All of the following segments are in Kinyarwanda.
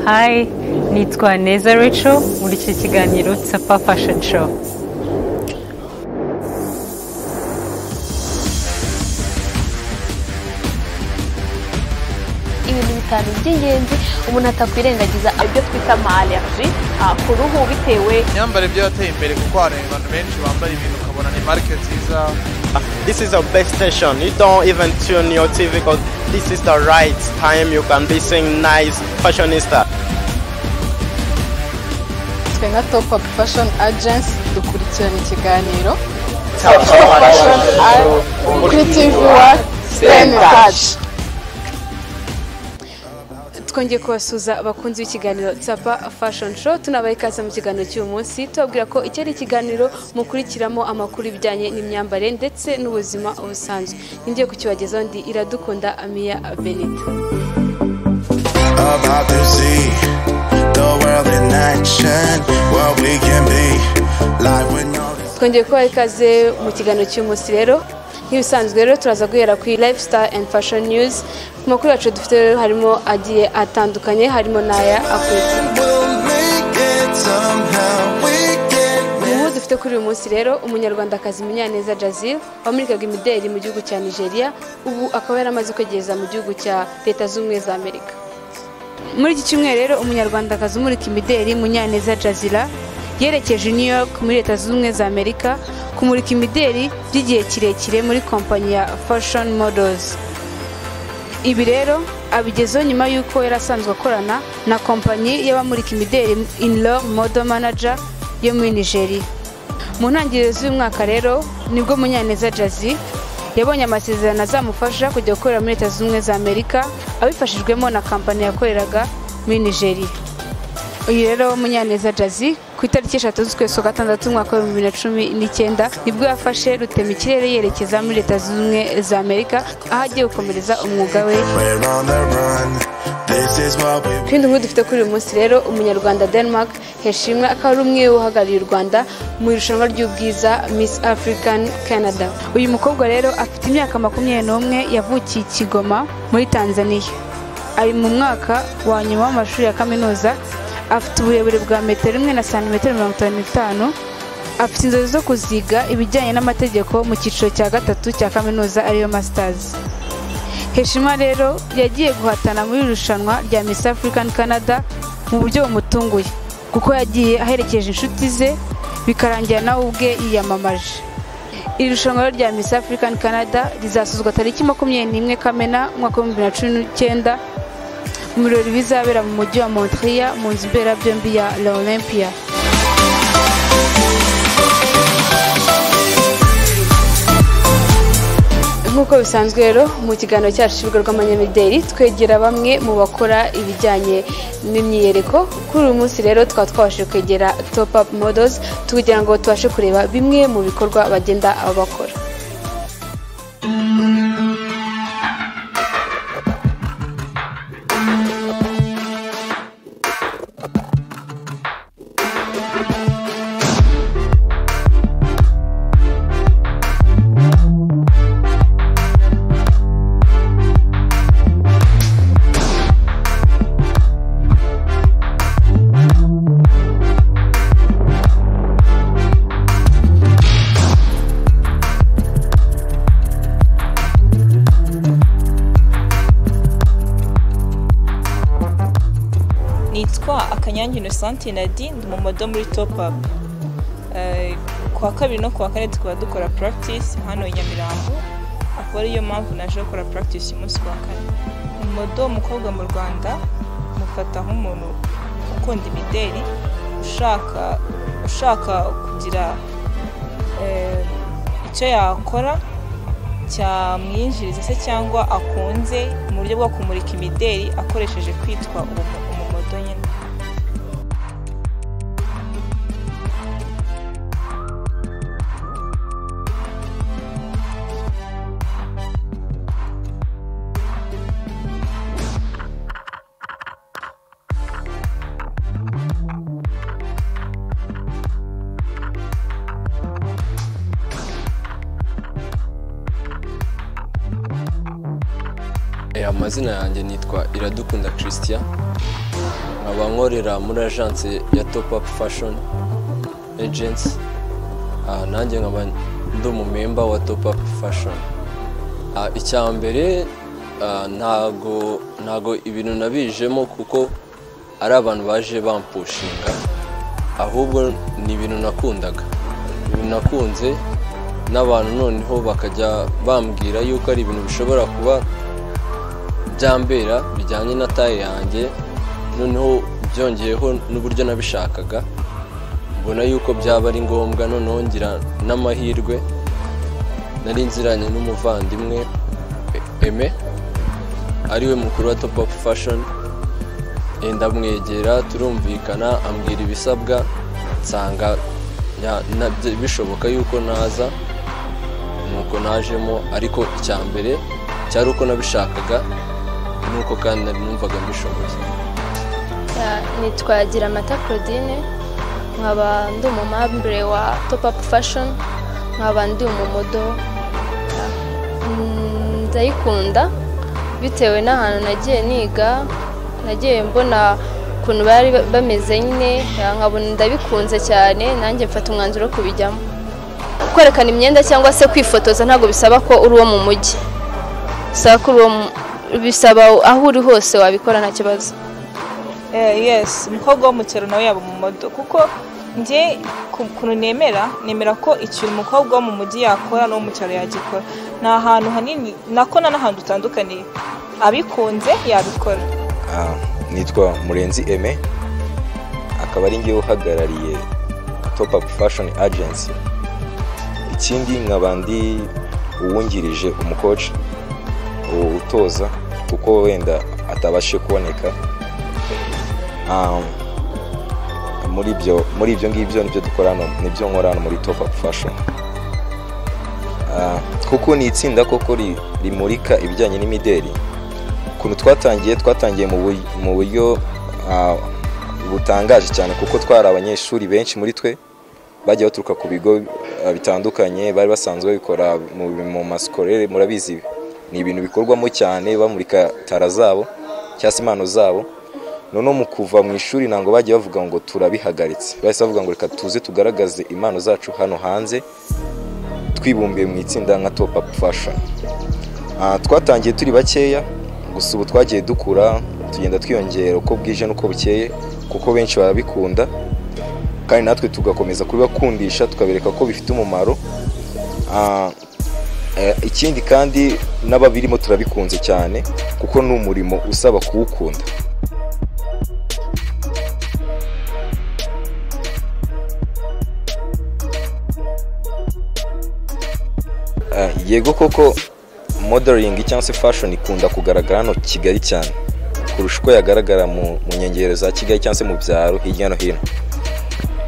Hi, nitwa Neza Rachel muri iki kiganiro Tsapa Fashion Show. Ibintu bitanu by'ingenzi umuntu atakwirengagiza ibyo twita allergy ku ruhu bitewe imyambaro byo yateye imbere kuko hari abantu benshi bambara ibintu ukabona ni market nziza. This is a best station. You don't even tune your TV because this is the right time you can be seeing nice fashionista. Twe nka Top Up Fashion Agency dukurikirana ikiganiro kuri TV wa Touch. twongeye kubasuza abakunzi b'ikiganiro Tsapa Fashion Show tunabaye ikaze mu kiganiro cy'uyu munsi tubabwira ko iki ari ikiganiro mukurikiramo amakuru bijyanye n'imyambare ndetse n'ubuzima busanzwe. Ngiye kukibagezaho ndi Iradukunda Amia Benita. Twongeye kubaha ikaze mu kiganiro cy'uyu munsi rero. Nk'ibisanzwe rero turaza guhera kuri lifestyle and fashion news. Ku makuru yacu dufite rero harimo agiye atandukanye harimo n'aya akurikira. Ubu dufite kuri uyu munsi rero umunyarwandakazi Munyaneza Jazil wamurikaga imideli mu gihugu cya Nigeria ubu akaba yaramaze kwegereza mu gihugu cya Leta Zunze za Amerika. Muri iki cyumweru rero umunyarwandakazi umurika imideli Munyaneza Jazila yerekeje New York muri Leta Zunze za Amerika kumurika imideli by'igihe kirekire muri kompanyi ya Fashion Models. Ibi rero abigezeho nyuma y'uko yarasanzwe akorana na kompanyi y'abamurika imideli Inlaw Model Manager yo muri Nigeria. Mu ntangiriro z'uyu mwaka rero nibwo Munyaneza Jazzy yabonye amasezerano azamufasha kujya gukorera muri Leta Zunze za Amerika abifashijwemo na kompanyi yakoreraga muri Nigeria. Uyu rero Munyaneza Jazzy ku itariki 3 z'ukwezi kwa 6 mwaka wa 2019 nibwo yafashe rutema ikirere yerekeza muri Leta Zunze za Amerika aho agiye gukomereza umwuga we. Kandi nk'uko dufite kuri uyu munsi rero umunyarwanda Denmark Heshimwe akaba ari umwe uhagarariye u Rwanda mu irushanwa ry'ubwiza Miss African Canada. Uyu mukobwa rero afite imyaka 21 yavukiye Kigoma muri Tanzania. Ari mu mwaka wa nyuma w'amashuri ya kaminuza. Afite uburebure bwa metero 1 na santimetero 55. Afite inzozi zo kuziga ibijyanye n'amategeko mu cyiciro cya gatatu cya kaminuza ariyo masters. Heshima rero yagiye guhatana muri irushanwa rya Miss African Canada mu buryo bumutunguye kuko yagiye aherekeje inshuti ze bikarangira nawe ubwe yiyamamaje. Irushanwa rya Miss African Canada rizasuzwa tariki 21 Kamena mwaka wa 2019 mu birori bizabera mu mujyi wa Montreal mu nzu mberabyombi ya l'Olympia. Nk'uko bisanzwe rero mu kiganiro cyacu cy'urubuga rw'amanyamideli twegera bamwe mu bakora ibijyanye n'imyiyereko. Kuri uyu munsi rero twaba twabashije kwegera Top Up Models kugira ngo tubashe kureba bimwe mu bikorwa bagenda bakora. Nitwa Akanyange Innocent Nadine ndi mu modo muri Top Up. Kwa kabiri no kwa kane tukaba dukora practice hano i Nyamirambo. Akaba ariyo mpamvu naje gukora practice umunsi wa kane. Modo umukobwa mu Rwanda mufata nk'umuntu ukunda imideli ushaka kugira icyo yakora cyamwinjiriza se cyangwa akunze mu buryo bwo kumurika imideli akoresheje kwitwa umumodo nyine. Amazina yanjye nitwa Iradukunda Christian nkaba nkorera muri agence ya Top Up Fashion Agency. Nanjye nkaba ndi umumemba wa Top Up Fashion. Icyambere ntago ibintu nabijemo kuko ari abantu baje bampushinga, ahubwo ni ibintu nakundaga, ibintu nakunze n'abantu noneho bakajya bambwira yuko ari ibintu bishobora kuba byambera bijyanye na taye yanjye, noneho byongeyeho n'uburyo nabishakaga, mbona yuko byaba ari ngombwa. Noneho ngira n'amahirwe, nari nziranye n'umuvandimwe Aime ariwe mukuru wa Top Up Fashion, ndamwegera turumvikana, ambwira ibisabwa, nsanga bishoboka yuko naza, nuko najemo. Ariko icyambere cyari uko nabishakaga, nuko kandi nari numvaga mbishoboye. Nitwa Giramata Claudine, nkaba ndi umumambure wa Top Up Fashion, nkaba ndi umumodo. Ndayikunda bitewe n'ahantu nagiye niga, nagiye mbona ukuntu bari bameze nyine, nkabona ndabikunze cyane, nanjye mfata umwanzuro wo kubijyamo. Kwerekana imyenda cyangwa se kwifotoza ntabwo bisaba ko uri uwo mu mujyi, bisaba aho uri hose wabikora nta kibazo. Yes, umukobwa wo mu cyaro nawe yaba umumodo, kuko njye kuntu nemera ko ikintu umukobwa wo mu mujyi yakora no mu cyaro yagikora. Nta hantu hanini nako n'ahantu dutandukaniye, abikunze yabikora. Nitwa Murenzi Aime, akaba ari ngiye uhagarariye Top Up Fashion Agency. Ikindi nkaba ndi uwungirije umukoci utoza kuko wenda atabashe kuboneka. Muri ibyo ngibyo nibyo dukorana, nibyo nkorana muri Top Up Fashion. Kuko ni itsinda koko rimurika ibijyanye n'imideli. Ukuntu twatangiye mu buryo butangaje cyane, kuko twari abanyeshuri benshi muri twe bagiye baturuka ku bigo bitandukanye, bari basanzwe bikora mu masikorere. Murabizi ni ibintu bikorwamo cyane, bamurika tara zabo cyangwa impano zabo. Noneho mu kuva mu ishuri ntango bagiye bavuga ngo turabihagaritse, bahise bavuga ngo reka tuze tugaragaze impano zacu hano hanze, twibumbiye mu itsinda nka Top Up Fashion. Twatangiye turi bakeya, gusa ubu twagiye dukura, tugenda twiyongera uko bwije n'uko bukeye, kuko benshi barabikunda kandi natwe tugakomeza kubibakundisha, tukabereka ko bifite umumaro. Ikindi kandi n'ababirimo turabikunze cyane, kuko ni umurimo usaba kuwukunda. Yego koko modeling cyangwa se fashion ikunda kugaragara hano Kigali cyane kurusha uko yagaragara mu nkengero za Kigali cyangwa se mu byaro hirya no hino.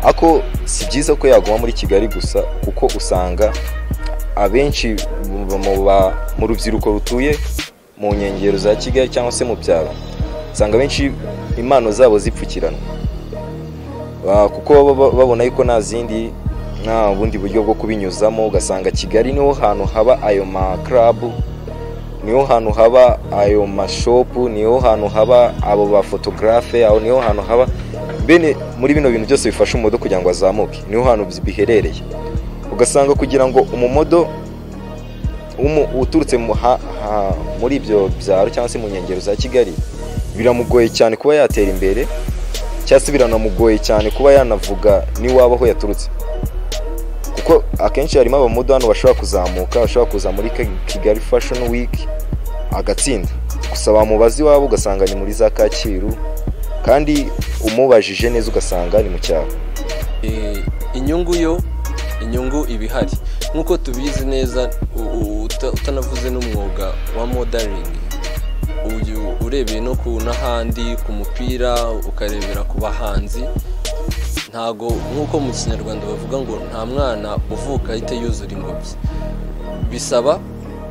Ako si byiza ko yaguma muri Kigali gusa, kuko usanga abenshi mu rubyiruko rutuye mu nkengero za Kigali cyangwa se mu byaro, usanga benshi impano zabo zipfukirana, kuko babona yuko nta bundi buryo bwo kubinyuzamo. Ugasanga Kigali niho hantu haba ayo ma club, niho hantu haba ayo mashop, niho hantu haba abo ba photographe, aho niho hantu haba bene muri bino bintu byose bifasha umumodo kugira ngo azamuke, niho hantu biherereye. Ugasanga kugira ngo umumodo uturutse muri ibyo byaro cyangwa se mu nkengero za Kigali, biramugoye cyane kuba yatera imbere, cyangwa se biranamugoye cyane kuba yanavuga niwaba aho yaturutse, kuko akenshi harimo abamodo hano bashobora kuzamuka, bashobora kuza muri Kigali Fashion Week agatsinda, gusa bamubaza iwabo ugasanga ni muri za Kacyiru, kandi umubajije neza ugasanga ni mu cyaro. Inyungu ibihari nkuko tubizi neza, utanavuze n'umwuga wa modeling, urebeye no ku n'ahandi ku mupira, ukarebera ku bahanzi, ntago nkuko mu Kinyarwanda bavuga ngo nta mwana uvuka ahite yuzura ingobyi. Bisaba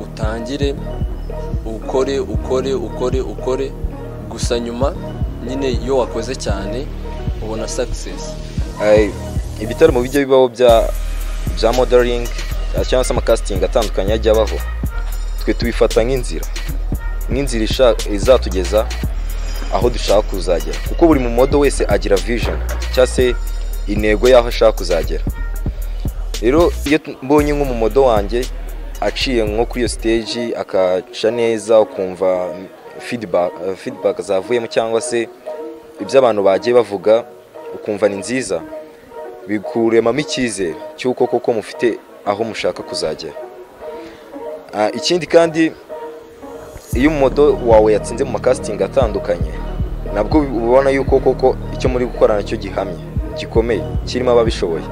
utangire ukore, gusa nyuma nyine iyo wakoze cyane ubona success. Ibitaramo bijya bibaho bya modeling cyangwa se casting atandukanye ajya abaho, twe tubifata nk'inzira izatugeza aho dushaka kuzagera, kuko buri mu modo wese agira vision cyangwa se intego y'aho ashaka kuzagera. Rero iyo mbonye nk'umumodo wanjye aciye nko kuri iyo stage akaca neza, ukumva feedback zavuyemo cyangwa se ibyo abantu bagiye bavuga ukumva ni nziza, bikuremamo icyizere cy'uko koko mufite aho mushaka kuzagera. Ikindi kandi iyo umumodo wawe yatsinze mu makasitingi atandukanye, nabwo ubona yuko koko icyo muri gukora nacyo gihamye gikomeye kirimo ababishoboye.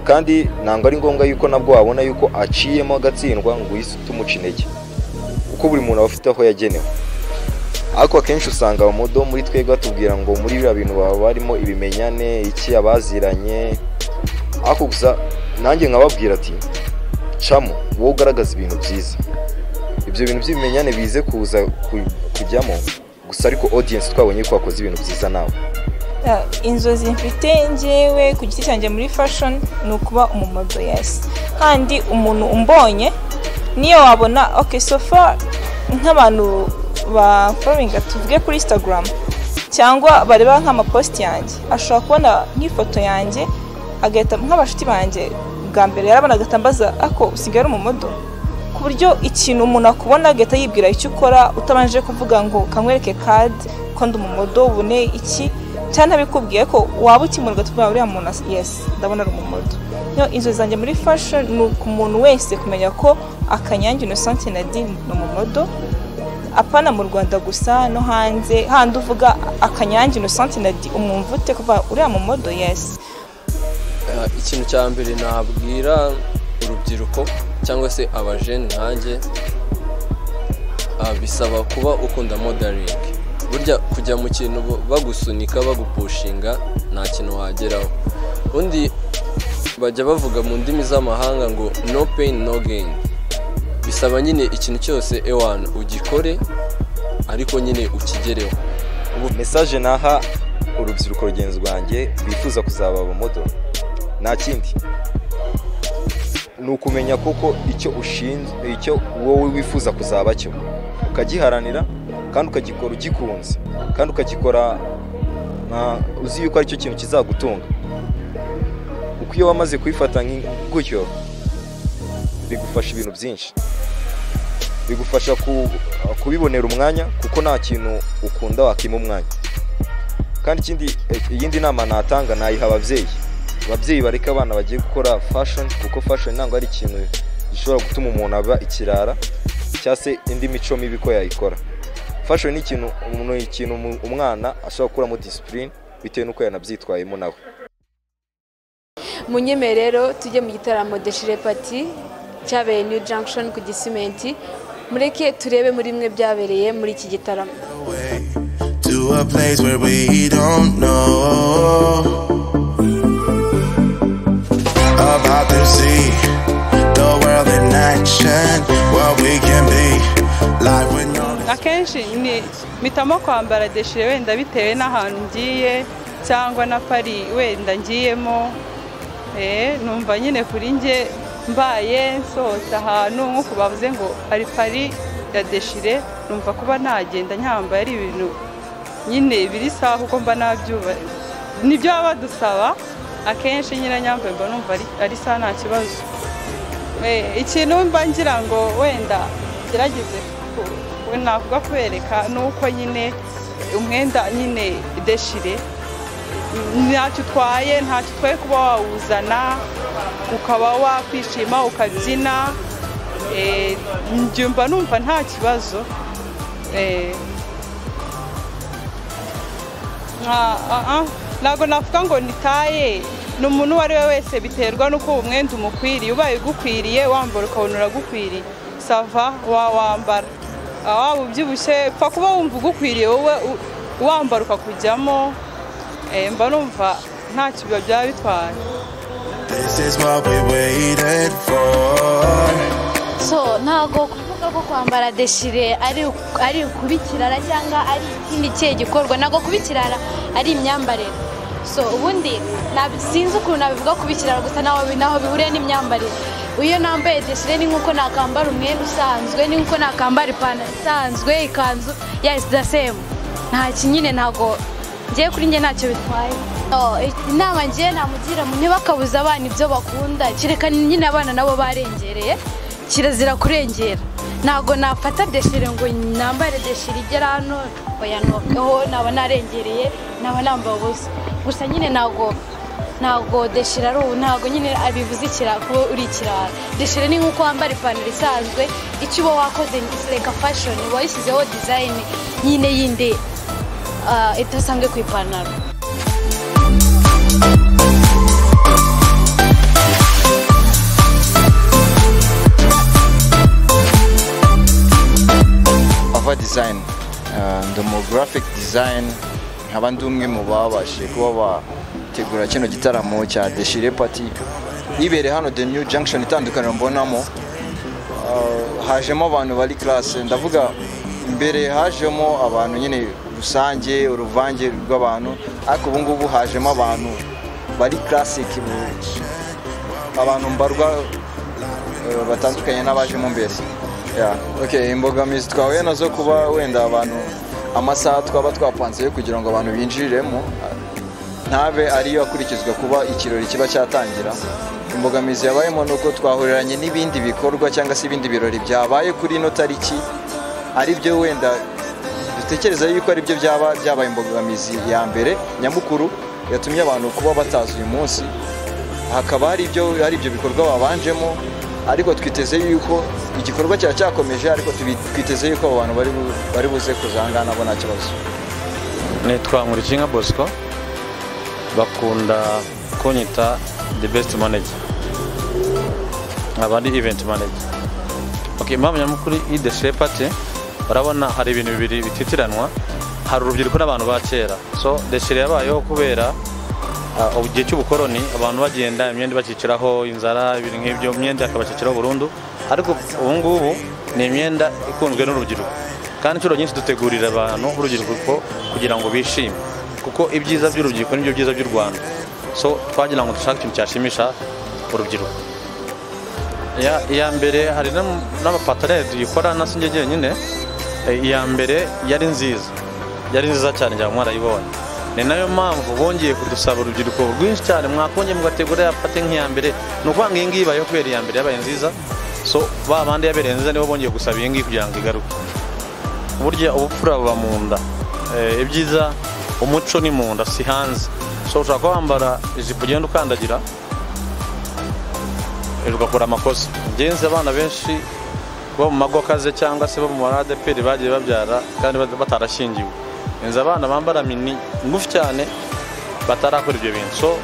Kandi ntabwo ari ngombwa yuko nabwo wabona yuko aciyemo agatsindwa ngo uhise utumuca intege, kuko buri muntu aba afite aho yagenewe. Ariko akenshi usanga abamodo muri twebwe batubwira ngo muri biriya bintu baba barimo ibimenyane iki abaziranye, ariko gusa nanjye nkababwira ati camo wowe ugaragaza ibintu byiza, ibyo bintu by'ibimenyane bize kuza kujyamo gusa, ariko audience twabonye ko wakoze ibintu byiza nawe. Inzozi mfite njyewe ku giti cyanjye muri fashion ni ukuba umumodo, yes. Kandi umuntu umbonye niyo wabona okay so far nk'abantu ba following tuvuge kuri Instagram cyangwa bareba nk'amapost yanjye, ashobora kubona nk'ifoto yanjye agahita nk'abashuti banjye bwa mbere yarabona agatambaza ako usigara umumodo, ku buryo ikintu umuntu akubona agahita yibwira icyo ukora utabanje kuvuga ngo kankwereke card ko ndi umumodo ubone iki cyane abikubwiye ko waba ukimurwa tuvuga uriya muntu yes ndabona ari umumodo. Yo inzozi zanjye muri fashion ni ku muntu wese kumenya ko Akanyange Innocent Nadine ni umumodo, apana mu Rwanda gusa no hanze handi uvuga Akanyange Innocent Nadine umwumva ute kuva uriya umumodo, yes. Ikintu cya mbere nabwira urubyiruko cyangwa se abajene nkanjye, bisaba kuba ukunda modeling. Burya kujya mu kintu bagusunika bagupushinga nta kintu wageraho. Undi bajya bavuga mu ndimi z'amahanga ngo no pain no gain. Bisaba nyine ikintu cyose ewana ugikore ariko nyine ukigereho. Ubu message naha urubyiruko rugenzi rwanjye bifuza kuzaba abamodo nta kindi, ni ukumenya koko icyo ushinzwe, icyo wowe wifuza kuzaba cyo ukagiharanira kandi ukagikora ugikunze kandi ukagikora uzi yuko ari cyo kintu kizagutunga. Uko iyo wamaze kwifata gutyo bigufasha ibintu byinshi, bigufasha kubibonera umwanya kuko nta kintu ukunda wakima umwanya. Kandi iyindi nama natanga nayiha ababyeyi bareka abana bagiye gukora fashion, kuko fashion ntabwo ari ikintu gishobora gutuma umuntu aba ikirara cyangwa se indi mico mibi ko yayikora. Fashion ni ikintu umwana ashobora gukuramo discipline bitewe n'uko yanabyitwayemo nawe. Munyeme rero tujye mu gitaramo Deshire Party cyabereye New Junction ku Gisimenti, mureke turebe muri mwe byabereye muri iki gitaramo. To a place where we don't know about to see the world in action, what we can be live with no. Akenshi ni mitamo kwambara Deshire wenda bitewe n'ahantu ngiye cyangwa na Paris wenda ngiyemo, numva nyine kuri nge mbaye nsohotse ahantu nko kubavuze ngo ari Paris ya Deshire, numva kuba nagenda nyambaye ari ibintu nyine biri sawa kuko mba nabyuba nibyo badusaba. Akenshi nyine nyambaye mba numva ari sawa nta kibazo. Ikintu mba ngira ngo wenda gerageze we navuga kwereka nuko nyine umwenda nyine Deshire ntacyo utwaye kuba wawuzana ukaba wakwishima ukabyina, mba numva nta kibazo. Ntabwo navuga ngo nitaye, ni umuntu uwo ari we wese biterwa n'uko umwenda umukwiriye, ubaye ugukwiriye wambara ukabona uragukwiriye sava wawambara, waba ubyibushye pfa kuba wumva ugukwiriye wowe wambara ukakujyamo, mba numva nta kibazo byaba bitwaye. So ntago kuvuga ko kwambara Deshire ari ukubikirara cyangwa ari ikindi cye gikorwa, ntago kubikirara ari imyambarire. So ubundi sinzi ukuntu nabivuga kubikirara gusa naho bihuriye n'imyambarire. iyo nambaye deshire ni nkuko nakambara umwenda usanzwe ni nkuko nakambara ipantaro isanzwe ikanzu yes the same nta kinyine ntago ngiye kuri nge ntacyo bitwaye inama ngiye namugira mu ntibakabuza abana ibyo bakunda kireka nyine abana nabo barengereye kirazira kurengera ntago nafata deshire ngo nambare deshire igera hano oya noneho naba narengereye naba nambaye ubusa gusa nyine ntago deshire ari ntago nyine abivuze ikirara kuba uri ikirara deshire ni nkuko wambara ipantaro isanzwe icyo uba wakoze like a fashion wayisizeho design nyine yindi itasanzwe ku ipantaro. Ava design ndi mu graphic design nkaba ndi umwe mu babashije kuba bategura kino gitaramo cya Deshire Party ibereye hano The New Junction itandukaniro mbonamo. Hajemo abantu bari class, ndavuga imbere hajemo abantu nyine rusange uruvange rw'abantu, ariko ubu ngubu hajemo abantu bari classic, abantu mbarwa batandukanye n'abajemo mbere. Okay, imbogamizi twahuye nazo kuba wenda abantu amasaha twaba twapanze kugira ngo abantu binjiriremo ntabe ariyo akurikizwa kuba ikirori kiba cyatangira. Imbogamizi yabayemo nuko twahuriranye n'ibindi bikorwa cyangwa se ibindi birori byabaye kuri ino tariki, ari byo wenda dutekereza yuko ari byo byabaye imbogamizi ya mbere nyamukuru yatumye abantu kuba bataza uyu munsi. Hakaba hari ibyo bikorwa babanjemo, ariko twiteze yuko igikorwa cyakomeje, ariko twiteze yuko abantu bari buze kuzanga nabo nta kibazo. Nitwa Nkurikinka Bosco, bakunda kunyita the best manager, abandi event manager. Okay, impamvu nyamukuru i Deshire Party barabona hari ibintu bibiri bititiranwa, hari urubyiruko n'abantu ba kera. So Deshire yabayeho kubera ugiye cy'ubukoroni, abantu bagenda imyenda bakiciraho inzara, ibintu nk'ibyo imyenda akabaciciraho burundu, ariko ubu ngubu ni imyenda ikunzwe n'urubyiruko, kandi inshuro nyinshi dutegurira abantu urubyiruko kugira ngo bishime, kuko ibyiza by'urubyiruko nibyo byiza by'u Rwanda. So twagira ngo dushake ikintu cyashimisha urubyiruko. Iya mbere hari n'abapataneri dukorana sinjye nyine. Iya mbere yari nziza cyane, njya mwarayibonye. Ni nayo mpamvu bongeye kudusaba urubyiruko rwinshi cyane mwakongeye mugategura yapate nk'iya mbere. Ni ukuvuga ngo iyi ngiyi ibayeho kubera iya mbere yabaye nziza, so ba bandi yabereye nziza nibo bongeye gusaba iyi ngiyi kugira ngo igaruke. Burya ubupfura buba mu nda, ibyiza umuco ni mu nda si hanze. So ushobora kuba wambara ijipo ugenda ukandagira ugakora amakosa. Ngenzi abana benshi bo mu mago akaze cyangwa se bo mu maradeperi bagiye babyara kandi batarashingiwe, nzi abana bambara mini ngufi cyane batarakora ibyo bintu. So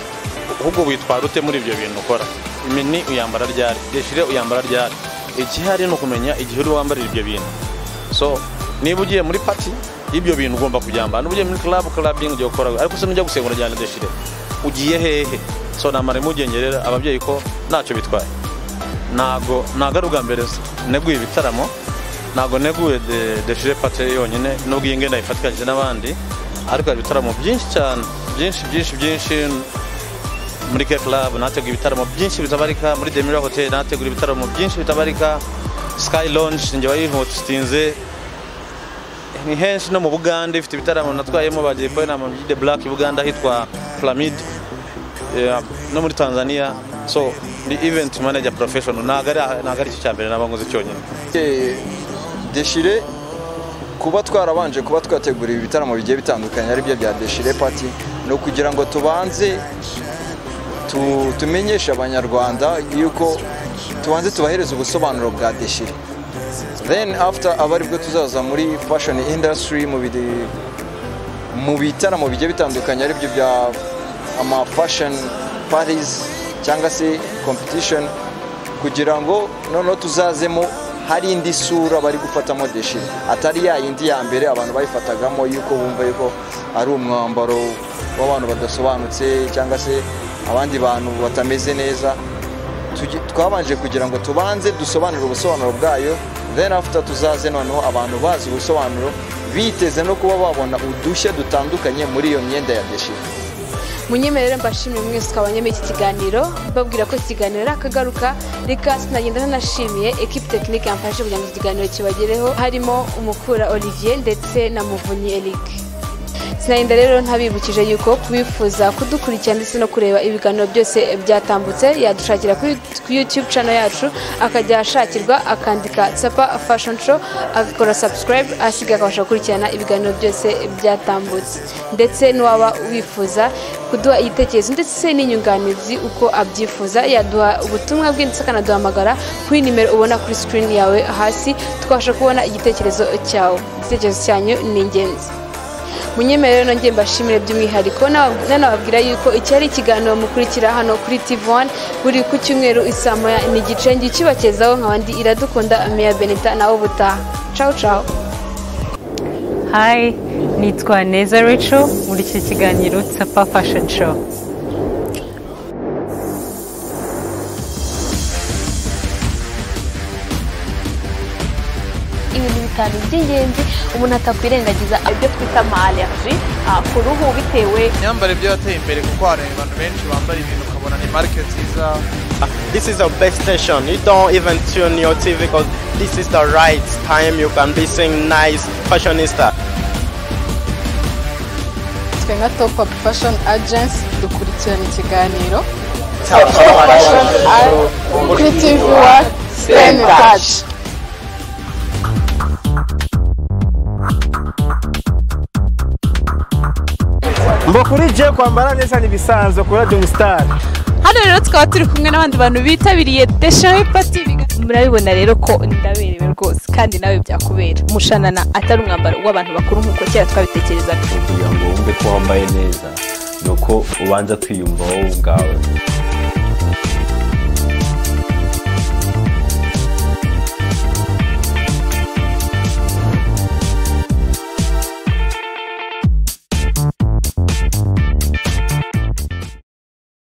ahubwo witwara ute muri ibyo bintu ukora? Imini uyambara ryari, Deshire uyambara ryari? Ikihari ni ukumenya igihe uri wambarira ibyo bintu. So niba ugiye muri party ibyo bintu ugomba kubyambara, n'ugiye muri clubbing ugiye gukora, ariko se nujya gusengura cyane Deshire ugiye hehe? So namare mugengerera ababyeyi ko ntacyo bitwaye. Nago nagaruga mbere neguye ibitaramo, nago neguye Deshire Party yonyine, nubwo iyi ngenda ifatikanye n'abandi, ariko ibitaramo byinshi cyane, byinshi muri K Club nateguye ibitaramo byinshi bitabarika, muri Demira Hotel nateguye ibitaramo byinshi bitabarika, Sky Lounge njye wayihostinze ni henshi, no mu Buganda ifite ibitaramo natwayemo bagiye kwa na The Black Buganda hitwa Pyramid, no muri Tanzania. So the event manager professional nagari cyambere nabanguze cyonyine. Deshire kuba twarabanje kuba twategura ibitaramo bigiye bitandukanye ari byo bya Deshire Party, no kugira ngo tubanze tumenyesha abanyarwanda yuko tubanze tubahereza ubusobanuro bwa Deshire, then after abari bwo tuzaza muri fashion industry mu bitaramo bigiye bitandukanye ari byo bya ama fashion parties cyangwa se competition, kugira ngo noneho tuzazemo hari indi sura bari gufatamo Deshire, atari ya yindi ya mbere abantu bayifatagamo yuko bumva yuko ari umwambaro w'abantu badasobanutse cyangwa se abandi bantu batameze neza. Twabanje kugira ngo tubanze dusobanure ubusobanuro bwayo, then after tuzaze noneho abantu bazi ubusobanuro biteze no kuba babona udushya dutandukanye muri iyo myenda ya Deshire. munyemerere mbashimire mwese twabanye muri iki kiganiro babwira ko ikiganiro akagaruka reka sinagenda nanashimiye equipe technique yamfashe kugira ngo ikiganiro kibagereho harimo umukura Olivier ndetse na Muvunyi Eric. Sinagenda rero ntabibukije yuko kubifuza kudukurikira ndetse no kureba ibiganiro byose byatambutse yadushakira kuri YouTube channel yacu akajya ashakirwa akandika Tsapa Fashion Show agakora subscribe asiga akabasha gukurikirana ibiganiro byose byatambutse ndetse n'uwaba wifuza kuduha igitekerezo ndetse n'inyunganizi uko abyifuza yaduha ubutumwa bw'indetse akanaduhamagara kuri nimero ubona kuri screen yawe hasi tukabasha kubona igitekerezo cyawe. Igitekerezo cyanyu ni ingenzi. Munyemerere nongeye mbashimire by'umwihariko nanababwira yuko iki ari ikiganiro mukurikira hano kuri TV1 buri ku cyumweru isamoya ni igice ngikibakezaho nkabandi Iradukunda Meya Benita nawo butaha. Ciao ciao. Hi, nitwa Neza Rachel muri iki kiganiro Tsapa Fashion Show. Ibintu bitanu by'ingenzi umuntu atakwirengagiza ibyo twita allergy ku ruhu bitewe imyambarire byo yateye imbere kuko hari abantu benshi bambara ibintu ukabona ni market nziza. This is the best station. You don't even tune your TV because this is the right time you can be seeing nice fashionista. Twe nka Top Up Fashion Agency dukurikirana ikiganiro kuri TV1 Stay in touch. Mbokuri je kwambara neza nibisanzwe kuri Radio Star. Hano rero tukaba turi kumwe n'abandi bantu bitabiriye Deshawe Party. Murabibona rero ko ndaberewe rwose kandi nawe byakubera. Umushanana atari umwambaro w'abantu bakuru nkuko cyera twabitekerezaga. Kugira ngo wumve ko wambaye neza nuko ubanza kwiyumva wowe ubwawe.